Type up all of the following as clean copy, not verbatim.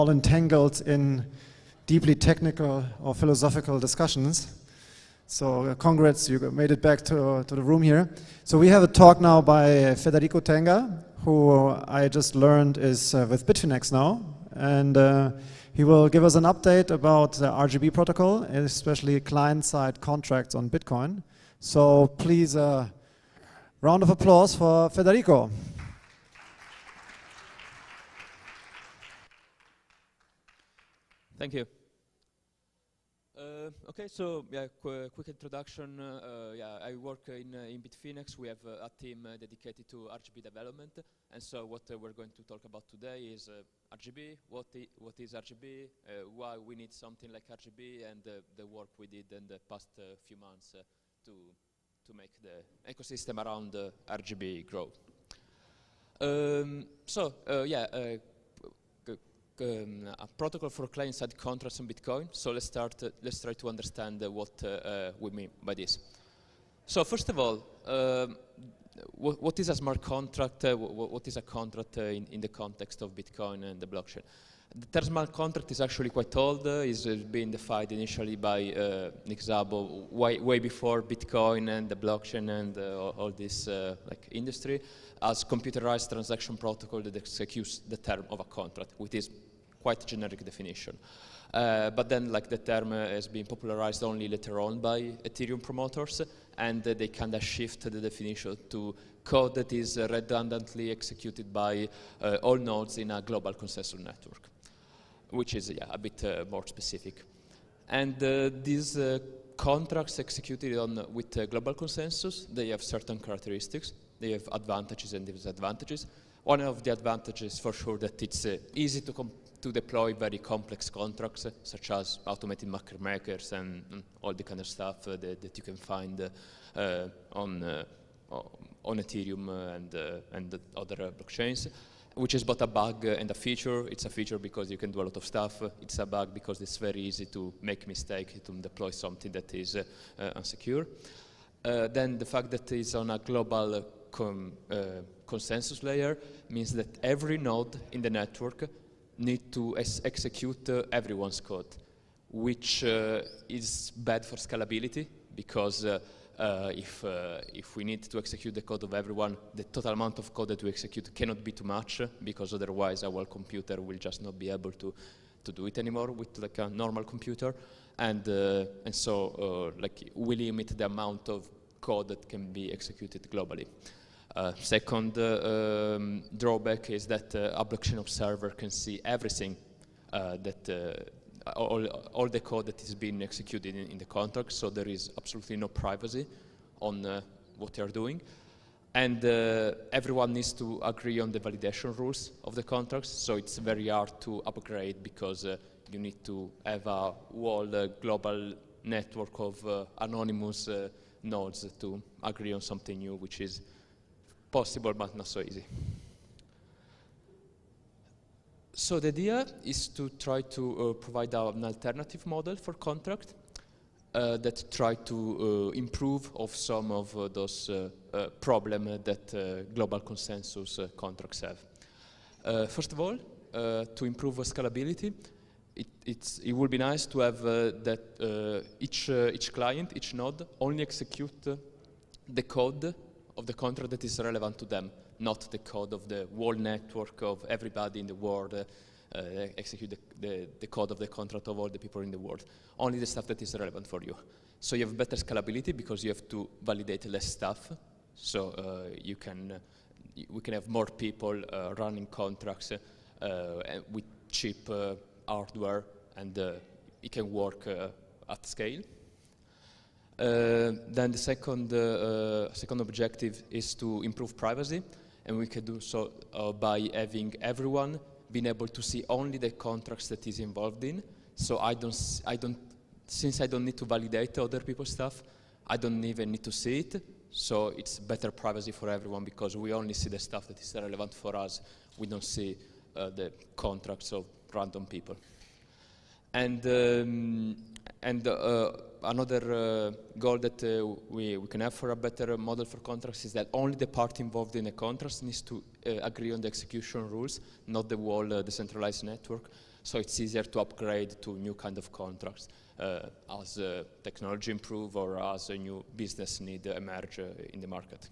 all entangled in deeply technical or philosophical discussions. So congrats, you made it back to the room here. So we have a talk now by Federico Tenga, who I just learned is with Bitfinex now. And he will give us an update about the RGB protocol, especially client-side contracts on Bitcoin. So please, round of applause for Federico. Thank you. Okay, so yeah, quick introduction. Yeah, I work in Bitfinex. We have a team dedicated to RGB development, and so what we're going to talk about today is RGB. What is RGB? Why we need something like RGB, and the work we did in the past few months to make the ecosystem around RGB grow. A protocol for client-side contracts on Bitcoin. So let's try to understand what we mean by this. So first of all, what is a smart contract? What is a contract in the context of Bitcoin and the blockchain? The term smart contract is actually quite old. It's been defined initially by Nick Szabo way before Bitcoin and the blockchain and all this like industry as computerized transaction protocol that executes the term of a contract, which is quite generic definition. But then like the term has been popularized only later on by Ethereum promoters, and they kind of shift the definition to code that is redundantly executed by all nodes in a global consensus network, which is a bit more specific. And these contracts executed with global consensus, they have certain characteristics. They have advantages and disadvantages. One of the advantages for sure that it's easy to deploy very complex contracts, such as automated market makers and all the kind of stuff that you can find on Ethereum and other blockchains, which is both a bug and a feature. It's a feature because you can do a lot of stuff. It's a bug because it's very easy to make mistakes, to deploy something that is unsecure. Then the fact that it's on a global consensus layer means that every node in the network need to execute everyone's code, which is bad for scalability because if we need to execute the code of everyone, the total amount of code that we execute cannot be too much because otherwise our computer will just not be able to do it anymore with like a normal computer, and so like we limit the amount of code that can be executed globally. Second drawback is that a blockchain observer can see everything all the code that is being executed in the contract, so there is absolutely no privacy on what they are doing. And everyone needs to agree on the validation rules of the contracts, so it's very hard to upgrade because you need to have a whole global network of anonymous nodes to agree on something new, which is possible but not so easy. So the idea is to try to provide an alternative model for contract that try to improve of some of those problems that global consensus contracts have. First of all, to improve scalability, it would be nice to have that each client, each node, only execute the code of the contract that is relevant to them, not the code of the whole network of everybody in the world, execute the code of the contract of all the people in the world. Only the stuff that is relevant for you. So you have better scalability because you have to validate less stuff. So we can have more people running contracts with cheap hardware, and it can work at scale. Then the second objective is to improve privacy, and we can do so by having everyone being able to see only the contracts that is involved in. So since I don't need to validate other people's stuff, I don't even need to see it. So it's better privacy for everyone because we only see the stuff that is relevant for us. We don't see the contracts of random people. And another goal that we can have for a better model for contracts is that only the party involved in a contract needs to agree on the execution rules, not the whole decentralized network. So it's easier to upgrade to new kind of contracts as technology improve or as a new business need emerge in the market.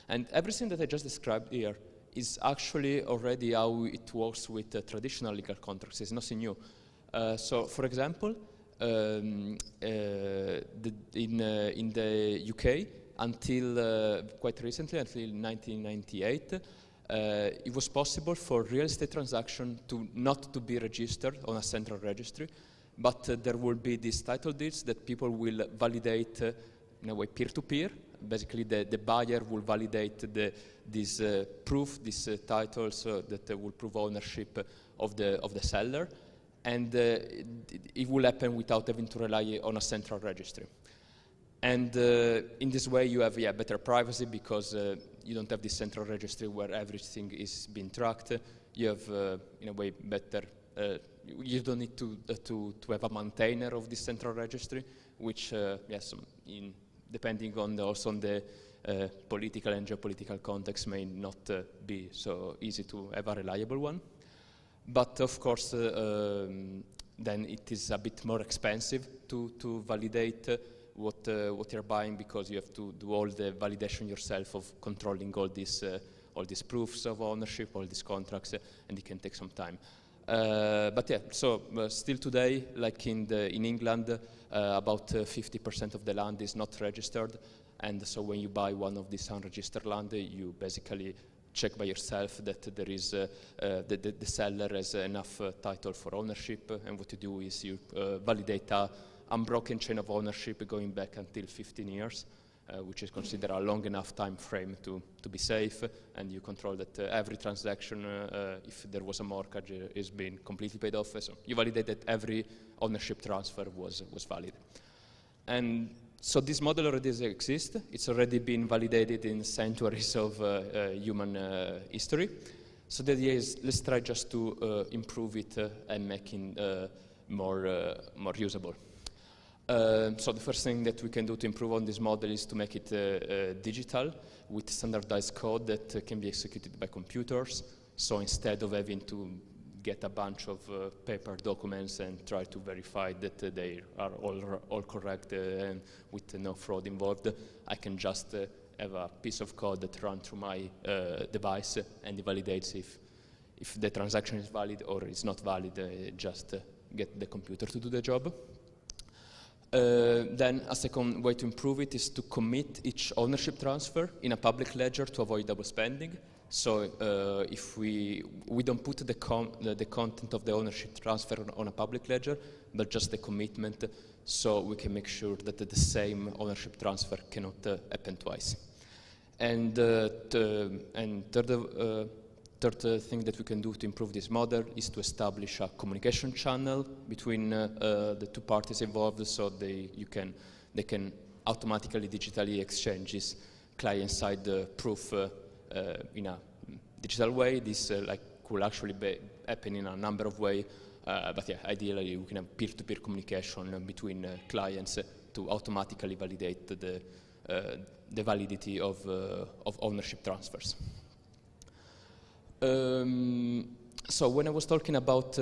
And everything that I just described here is actually already how it works with traditional legal contracts. It's nothing new. So, for example, in the UK, until quite recently, until 1998, it was possible for real estate transaction not to be registered on a central registry, but there will be these title deeds that people will validate in a way peer-to-peer. Basically, the buyer will validate this proof, these titles that will prove ownership of the seller, and it will happen without having to rely on a central registry. And in this way, you have better privacy because you don't have this central registry where everything is being tracked. You have, in a way, better. You don't need to have a maintainer of this central registry, which, yes, depending on the political and geopolitical context, may not be so easy to have a reliable one. But of course, then it is a bit more expensive to validate what you're buying, because you have to do all the validation yourself of controlling all these proofs of ownership, all these contracts, and it can take some time. But yeah, so still today, like in England, about 50% of the land is not registered, and so when you buy one of these unregistered land, you basically check by yourself that there is the seller has enough title for ownership, and what you do is you validate a unbroken chain of ownership going back until 15 years, which is considered a long enough time frame to be safe, and you control that every transaction, if there was a mortgage, is being completely paid off. So you validate that every ownership transfer was valid. And so this model already exists. It's already been validated in centuries of human history. So the idea is, let's try just to improve it and make it more usable. So the first thing that we can do to improve on this model is to make it digital with standardized code that can be executed by computers. So instead of having to get a bunch of paper documents and try to verify that they are all correct and with no fraud involved, I can just have a piece of code that runs through my device, and it validates if the transaction is valid or it's not valid. Just get the computer to do the job. Then a second way to improve it is to commit each ownership transfer in a public ledger to avoid double spending. So if we don't put the content of the ownership transfer on a public ledger, but just the commitment, so we can make sure that the same ownership transfer cannot happen twice. And third thing that we can do to improve this model is to establish a communication channel between the two parties involved, so they can automatically digitally exchange this client-side proof in a digital way. This could actually happen in a number of ways, but yeah, ideally we can have peer-to-peer communication between clients to automatically validate the validity of ownership transfers. So when I was talking about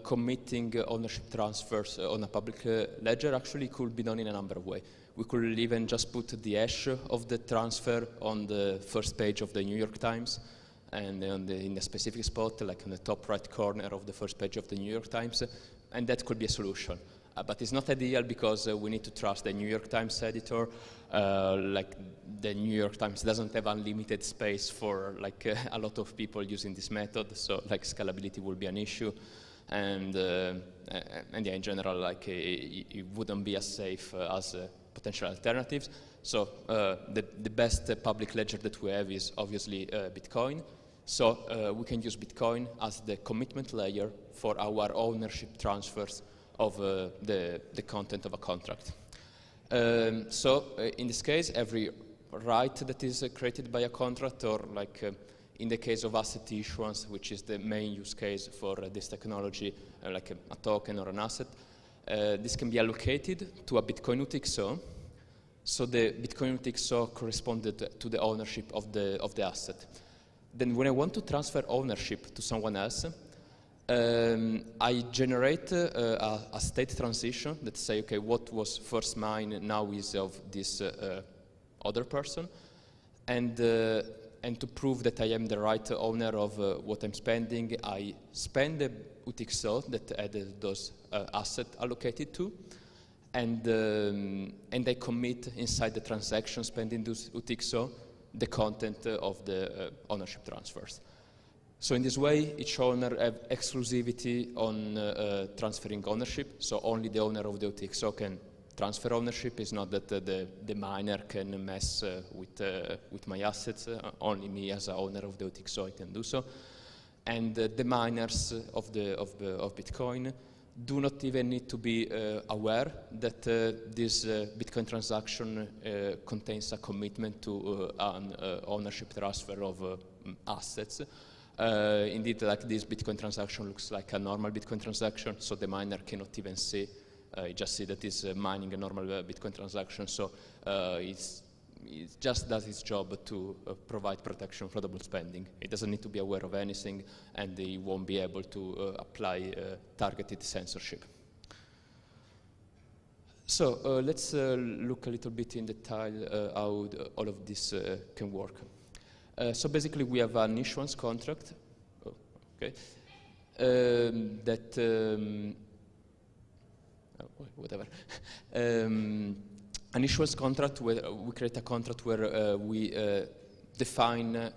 committing ownership transfers on a public ledger, actually it could be done in a number of ways. We could even just put the hash of the transfer on the first page of the New York Times, and in a specific spot, like on the top right corner of the first page of the New York Times, and that could be a solution. But it's not ideal because we need to trust the New York Times editor. Like the New York Times doesn't have unlimited space for a lot of people using this method, so scalability will be an issue, and yeah, in general, it wouldn't be as safe as potential alternatives. So the best public ledger that we have is obviously Bitcoin. So we can use Bitcoin as the commitment layer for our ownership transfers of the content of a contract. So in this case, every right that is created by a contract, or in the case of asset issuance, which is the main use case for this technology, like a token or an asset, this can be allocated to a Bitcoin UTXO. So the Bitcoin UTXO corresponded to the ownership of the asset. Then when I want to transfer ownership to someone else, I generate a state transition that say, okay, what was first mine now is of this other person, and to prove that I am the right owner of what I'm spending, I spend the UTXO that had those assets allocated to, and I commit inside the transaction spending those UTXO the content of the ownership transfers. So in this way, each owner have exclusivity on transferring ownership, so only the owner of the UTXO can transfer ownership. It's not that the miner can mess with my assets, only me as a owner of the UTXO I can do so. And the miners of Bitcoin do not even need to be aware that this Bitcoin transaction contains a commitment to an ownership transfer of assets. Indeed, like this Bitcoin transaction looks like a normal Bitcoin transaction, so the miner cannot even see. You just see that it's mining a normal Bitcoin transaction, so it just does its job to provide protection for double spending. It doesn't need to be aware of anything, and it won't be able to apply targeted censorship. So let's look a little bit in detail how all of this can work. So basically, we have an issuance contract, whatever. An issuance contract where we create a contract where we define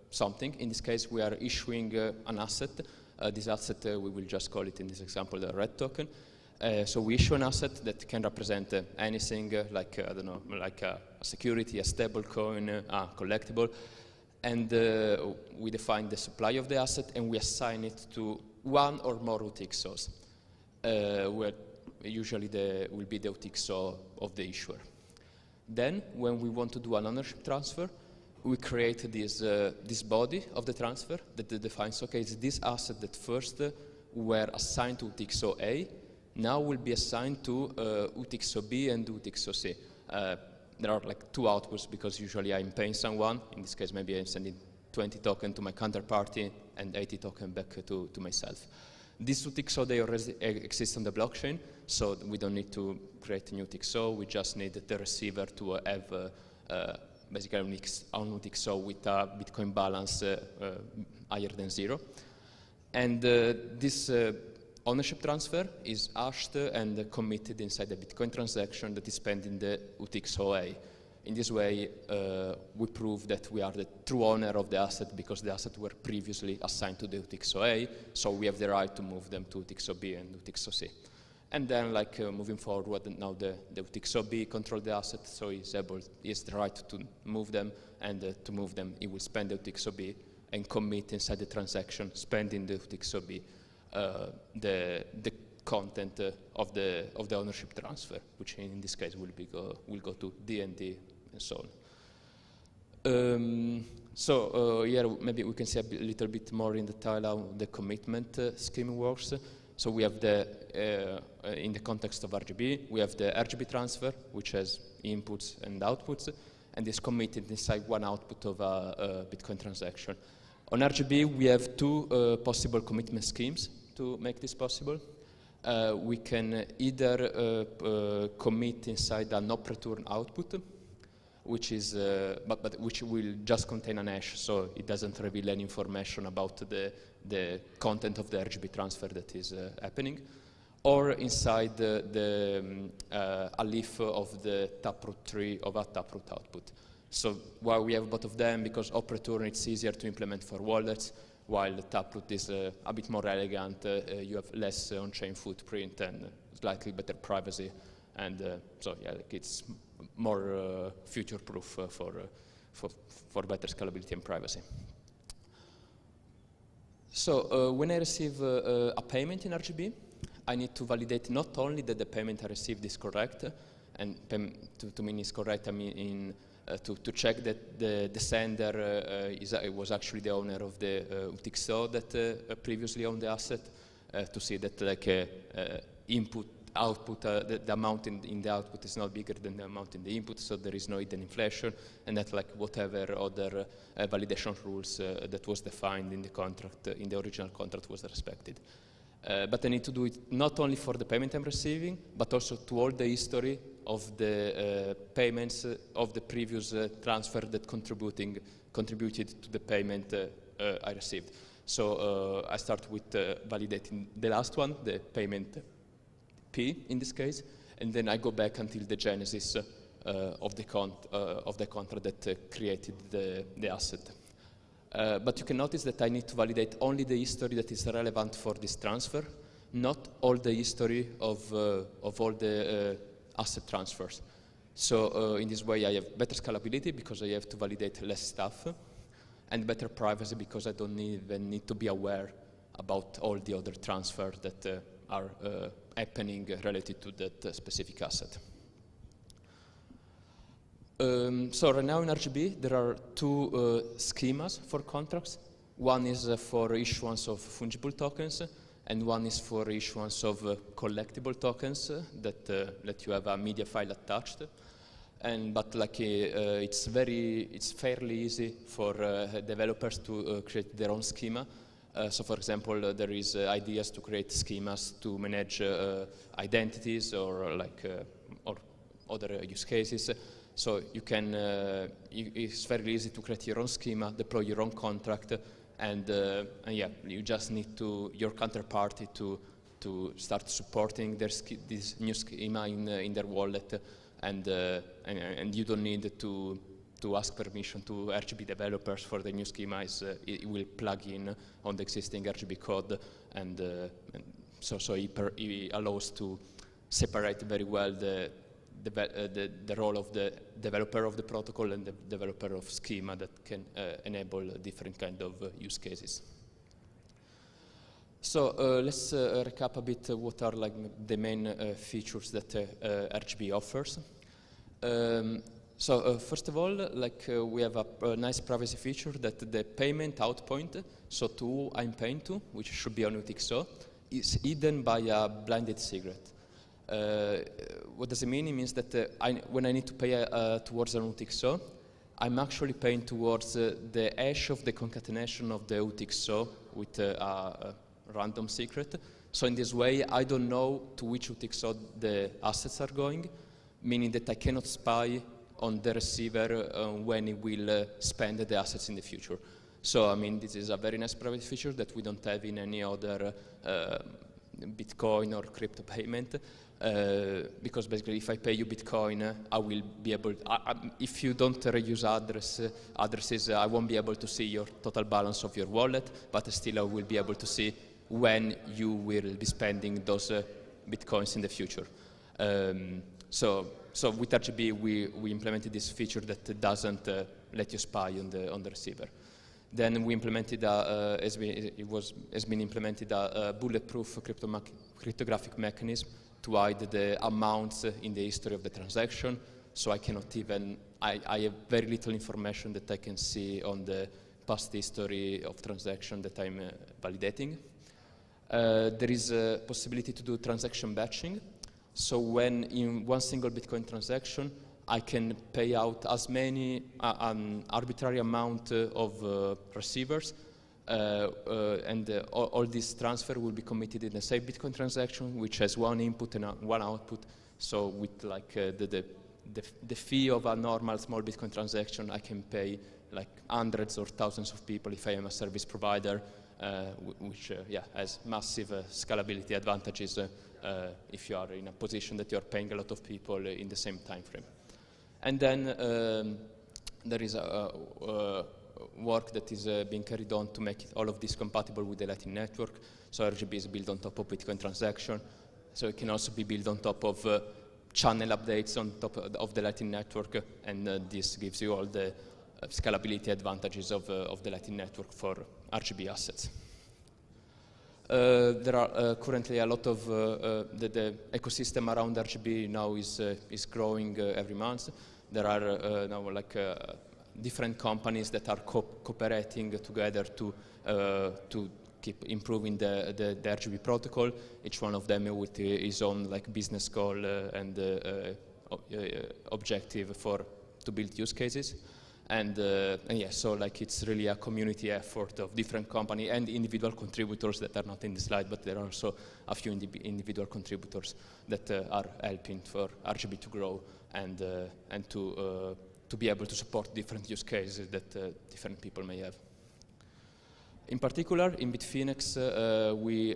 something. In this case, we are issuing an asset. This asset, we will just call it in this example the red token. So we issue an asset that can represent anything like, I don't know, like a security, a stable coin, a collectible. And we define the supply of the asset and we assign it to one or more UTXOs, where usually will be the UTXO of the issuer. Then, when we want to do an ownership transfer, we create this body of the transfer that defines, okay, it's this asset that first were assigned to UTXO A, now will be assigned to UTXO B and UTXO C. There are like two outputs because usually I'm paying someone. In this case, maybe I'm sending 20 tokens to my counterparty and 80 tokens back to myself. This UTXO, they already exist on the blockchain, so we don't need to create a new UTXO. We just need the receiver to have basically an UTXO with a Bitcoin balance higher than 0. And this ownership transfer is hashed and committed inside the Bitcoin transaction that is spent in the UTXO A. In this way, we prove that we are the true owner of the asset because the assets were previously assigned to the UTXO A, so we have the right to move them to UTXO B and UTXO C. And then, like moving forward, now the UTXO B controls the asset, so he has the right to move them, and to move them, he will spend the UTXO B and commit inside the transaction, spending the UTXO B the content of the ownership transfer, which in this case will go to D and D and so on. So here maybe we can see a little bit more in detail how the commitment scheme works. So we have in the context of RGB, we have the RGB transfer, which has inputs and outputs, and is committed inside one output of a Bitcoin transaction. On RGB, we have two possible commitment schemes to make this possible. We can either commit inside a not return output, which is but which will just contain an hash, so it doesn't reveal any information about the content of the RGB transfer that is happening, or inside a leaf of the taproot tree of a taproot output. So while we have both of them, because op return it's easier to implement for wallets, while the taproot is a bit more elegant, you have less on-chain footprint and slightly better privacy, and so yeah, like it's more future-proof for better scalability and privacy. So when I receive a payment in RGB, I need to validate not only that the payment I received is correct, and to mean is correct, I mean to check that the sender was actually the owner of the UTXO that previously owned the asset, to see that like input output, the amount in the output is not bigger than the amount in the input, so there is no hidden inflation, and that like whatever other validation rules that was defined in the contract, in the original contract, was respected. But I need to do it not only for the payment I'm receiving, but also to all the history of the payments of the previous transfer that contributed to the payment I received. So I start with validating the last one, the payment P in this case, and then I go back until the genesis of the contract that created the asset. But you can notice that I need to validate only the history that is relevant for this transfer, not all the history of all the asset transfers. So in this way I have better scalability because I have to validate less stuff, and better privacy because I don't even need to be aware about all the other transfers that are happening related to that specific asset. So right now in RGB there are two schemas for contracts. One is for issuance of fungible tokens, and one is for issuance of collectible tokens that let you have a media file attached. But like it's fairly easy for developers to create their own schema. So for example, there is ideas to create schemas to manage identities or like or other use cases. So you can, it's very easy to create your own schema, deploy your own contract, and yeah, you just need your counterparty to start supporting this new schema in their wallet. And you don't need to ask permission to RGB developers for the new schema. It will plug in on the existing RGB code, and so it allows to separate very well the role of the developer of the protocol and the developer of schema that can enable different kind of use cases. So let's recap a bit what are like the main features that RGB offers. So first of all, like we have a nice privacy feature that the payment out point, so to who I'm paying to, which should be on UTXO, is hidden by a blinded secret. What does it mean? It means that when I need to pay towards an UTXO, I'm actually paying towards the hash of the concatenation of the UTXO with a random secret. So in this way, I don't know to which UTXO the assets are going, meaning that I cannot spy on the receiver when he will spend the assets in the future. So I mean, this is a very nice privacy feature that we don't have in any other Bitcoin or crypto payment. Because basically, if I pay you Bitcoin, I will be able. If you don't reuse addresses, I won't be able to see your total balance of your wallet, but still I will be able to see when you will be spending those Bitcoins in the future. So with RGB, we implemented this feature that doesn't let you spy on the receiver. Then we implemented, has been implemented a bulletproof cryptographic mechanism to hide the amounts in the history of the transaction. So I cannot even, I have very little information that I can see on the past history of transaction that I'm validating. There is a possibility to do transaction batching. So when in one single Bitcoin transaction, I can pay out as many, an arbitrary amount of receivers, and all this transfer will be committed in the same Bitcoin transaction, which has one input and one output. So with like the fee of a normal small Bitcoin transaction, I can pay like hundreds or thousands of people if I am a service provider, which yeah, has massive scalability advantages if you are in a position that you are paying a lot of people in the same time frame. And then there is work that is being carried on to make all of this compatible with the Lightning Network. So RGB is built on top of Bitcoin transaction. So it can also be built on top of channel updates on top of the Lightning Network. And this gives you all the scalability advantages of the Lightning Network for RGB assets. There are currently a lot of the ecosystem around RGB now is growing every month. There are now like different companies that are cooperating together to keep improving the RGB protocol. Each one of them with his own like business goal and objective to build use cases. And yeah, so like it's really a community effort of different company and individual contributors that are not in the slide, but there are also a few individual contributors that are helping for RGB to grow and to be able to support different use cases that different people may have. In particular, in Bitfinex, we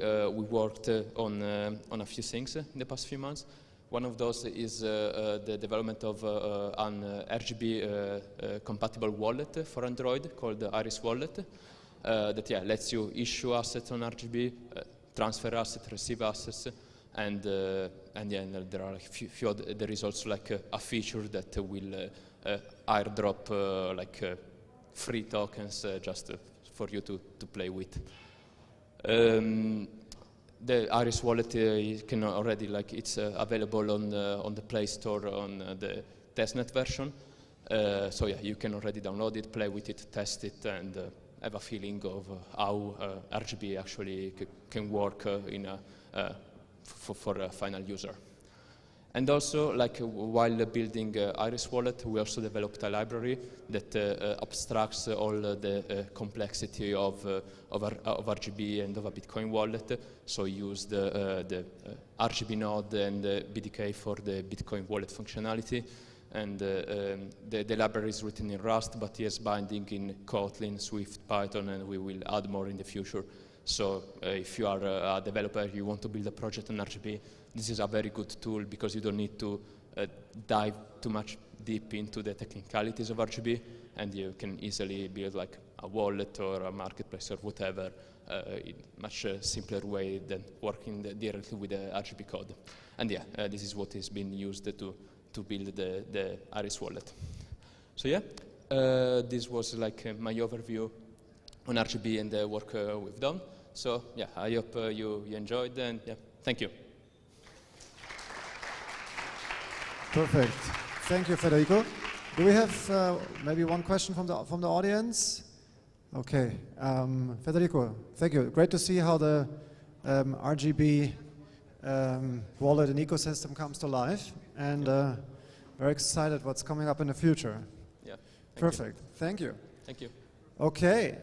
worked on a few things in the past few months. One of those is the development of an RGB compatible wallet for Android called the Iris Wallet that lets you issue assets on RGB, transfer assets, receive assets, and there are like there is also like a feature that will airdrop like free tokens just for you to play with. The Iris Wallet can already it's available on the Play Store on the testnet version. So yeah, you can already download it, play with it, test it, and have a feeling of how RGB actually can work for a final user. And also, like while building Iris Wallet, we also developed a library that abstracts all the complexity of RGB and of a Bitcoin wallet. So we used the RGB node and the BDK for the Bitcoin wallet functionality. And the library is written in Rust, but it has binding in Kotlin, Swift, Python, and we will add more in the future. So if you are a developer, you want to build a project on RGB, this is a very good tool because you don't need to dive too much deep into the technicalities of RGB, and you can easily build like a wallet or a marketplace or whatever in a much simpler way than working directly with the RGB code. And yeah, this is what is being used to build the Iris Wallet. So yeah, this was like my overview on RGB and the work we've done. So yeah, I hope you enjoyed, and yeah, thank you. Perfect. Thank you, Federico. Do we have maybe one question from the audience? Okay, Federico, thank you. Great to see how the RGB wallet and ecosystem comes to life, and very excited what's coming up in the future. Yeah. Perfect. Thank you. Thank you. Okay.